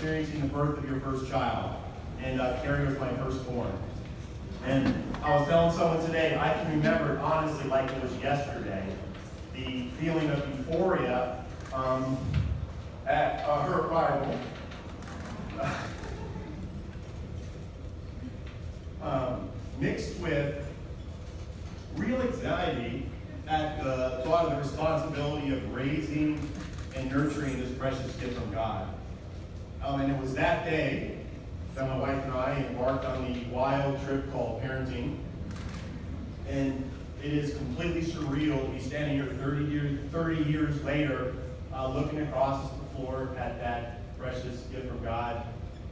experiencing the birth of your first child. And Carrie was my firstborn. And I was telling someone today, I can remember it honestly like it was yesterday, the feeling of euphoria at her arrival. Mixed with real anxiety at the thought of the responsibility of raising and nurturing this precious gift from God. And it was that day that my wife and I embarked on the wild trip called parenting. And it is completely surreal to be standing here 30 years later, looking across the floor at that precious gift from God,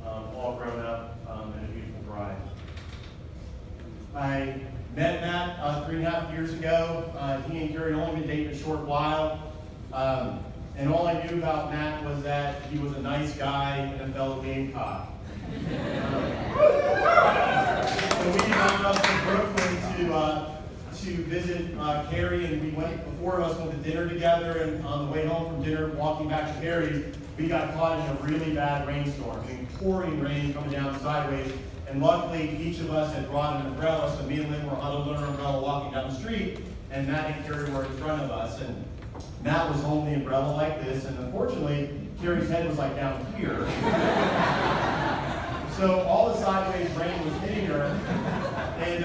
all grown up and a beautiful bride. I met Matt 3.5 years ago. He and Carrie had only been dating a short while. And all I knew about Matt was that he was a nice guy and a fellow Gamecock. So we got up to Brooklyn to visit Carrie, and we went, the four of us went to dinner together, and on the way home from dinner, walking back to Carrie's, we got caught in a really bad rainstorm. I mean, pouring rain coming down sideways. And luckily, each of us had brought an umbrella, so me and Lynn were huddled under an umbrella walking down the street, and Matt and Carrie were in front of us. And Matt was holding the umbrella like this, and unfortunately, Carrie's head was like down here. So all the sideways rain was hitting her. And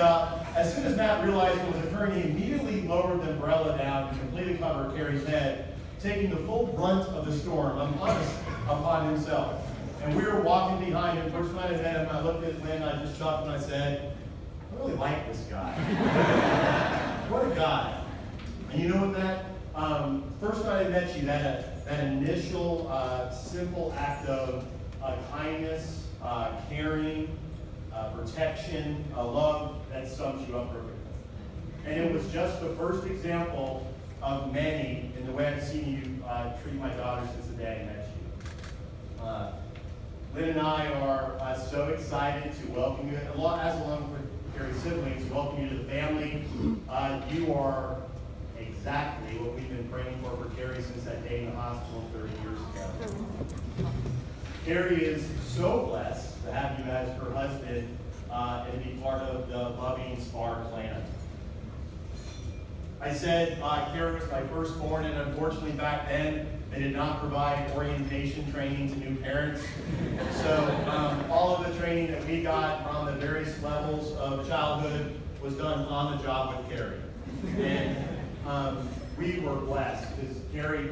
as soon as Matt realized what was occurring, he immediately lowered the umbrella down to completely cover Carrie's head, taking the full brunt of the storm upon himself. And we were walking behind him. First night I met him, I looked at Lynn, I just chuckled and I said, I really like this guy. What a guy. And you know what that? First night I met you, that initial simple act of kindness, caring, protection, love, that sums you up perfectly. And it was just the first example of many in the way I've seen you treat my daughter since the day I met you. Lynn and I are so excited to welcome you, as along with Carrie's siblings, welcome you to the family. You are exactly what we've been praying for Carrie since that day in the hospital 30 years ago. Carrie is so blessed to have you as her husband and be part of the loving SPAR clan. I said Carrie was my firstborn, and unfortunately back then they did not provide orientation training to new parents. So all of the training that we got on the various levels of childhood was done on the job with Carrie. And we were blessed because Carrie,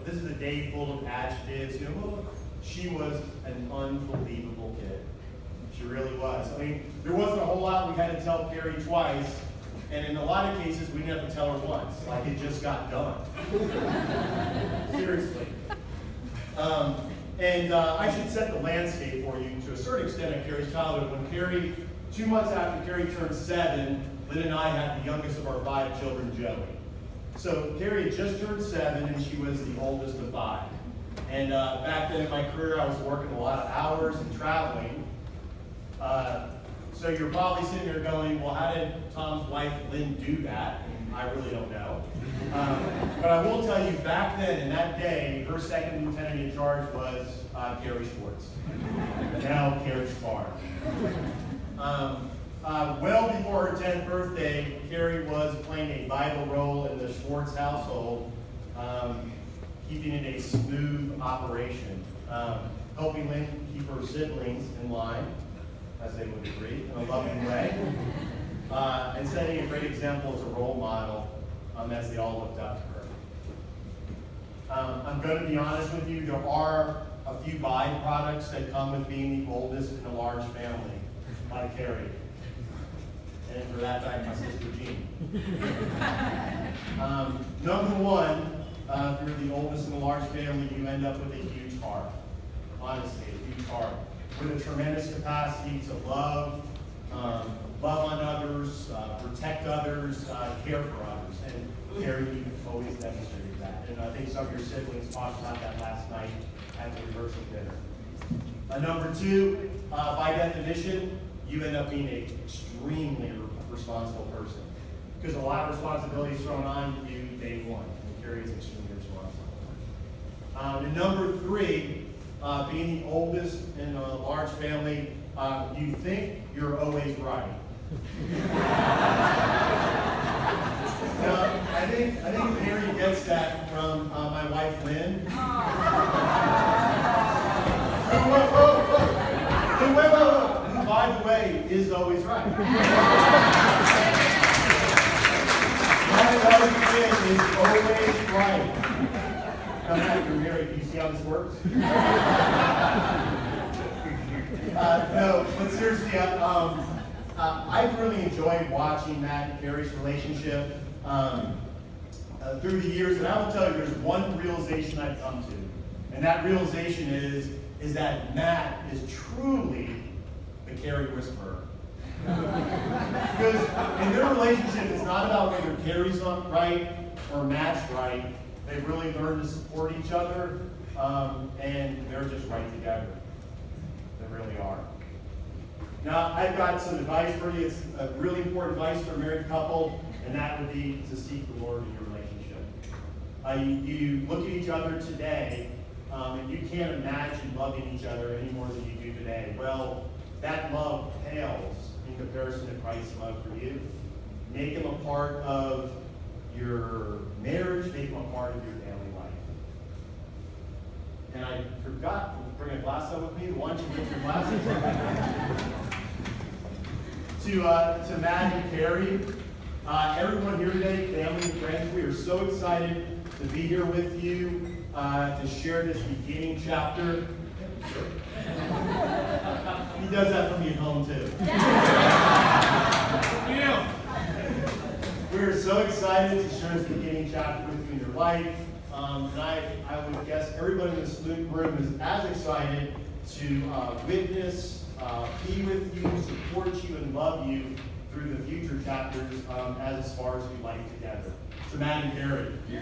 this is a day full of adjectives. She was an unbelievable kid. She really was. There wasn't a whole lot we had to tell Carrie twice. And in a lot of cases, we didn't have to tell her once. Like, it just got done. Seriously. I should set the landscape for you to a certain extent of Carrie's childhood. When Carrie, 2 months after Carrie turned 7, Lynn and I had the youngest of our 5 children, Joey. So Carrie had just turned 7, and she was the oldest of 5. And back then in my career, I was working a lot of hours and traveling. So you're probably sitting there going, well, how did Tom's wife, Lynn, do that? And I really don't know. But I will tell you, back then, in that day, her second lieutenant in charge was Carrie Schwartz. Now Carrie Farr. Well before her 10th birthday, Carrie was playing a vital role in the Schwartz household, keeping it a smooth operation, helping Lynn keep her siblings in line, as they would agree, in a loving way, and setting a great example as a role model as they all looked up to her. I'm going to be honest with you, there are a few byproducts that come with being the oldest in a large family, like Carrie. And for that time, my sister Jean. Number one, if you're the oldest in a large family, you end up with a huge heart. Honestly, a huge heart. With a tremendous capacity to love on others, protect others, care for others. And Carrie, you always demonstrated that. And I think some of your siblings talked about that last night at the rehearsal dinner. Number two, by definition, you end up being an extremely responsible person. Because a lot of responsibility is thrown on you day one. And Carrie is extremely responsible. And number three, being the oldest in a large family, you think you're always right. I think Carrie gets that from my wife, Lynn. Who, by the way, is always right. My husband is always right. Now, Matt, you're married. Do you see how this works? No, but seriously, I've really enjoyed watching Matt and Carrie's relationship through the years, and I will tell you, there's one realization I've come to, and that realization is that Matt is truly the Carrie whisperer. Because in their relationship, it's not about whether Carrie's not right or Matt's right. They've really learned to support each other, and they're just right together. They really are. Now, I've got some advice for you. It's a really important advice for a married couple, and that would be to seek the Lord in your relationship. You look at each other today, and you can't imagine loving each other any more than you do today. Well, that love pales in comparison to Christ's love for you. Make him a part of your marriage, make him a part of your daily life. And I forgot to bring a glass up with me. Why don't you bring your glasses? To Matt and Carrie, everyone here today, family and friends, we are so excited to be here with you to share this beginning chapter. He does that for me at home too. Yeah. We're so excited to share this beginning chapter with you in your life. And I would guess everybody in this room is as excited to witness, be with you, support you, and love you through the future chapters as far as we like together. So Matt and Carrie. Yeah.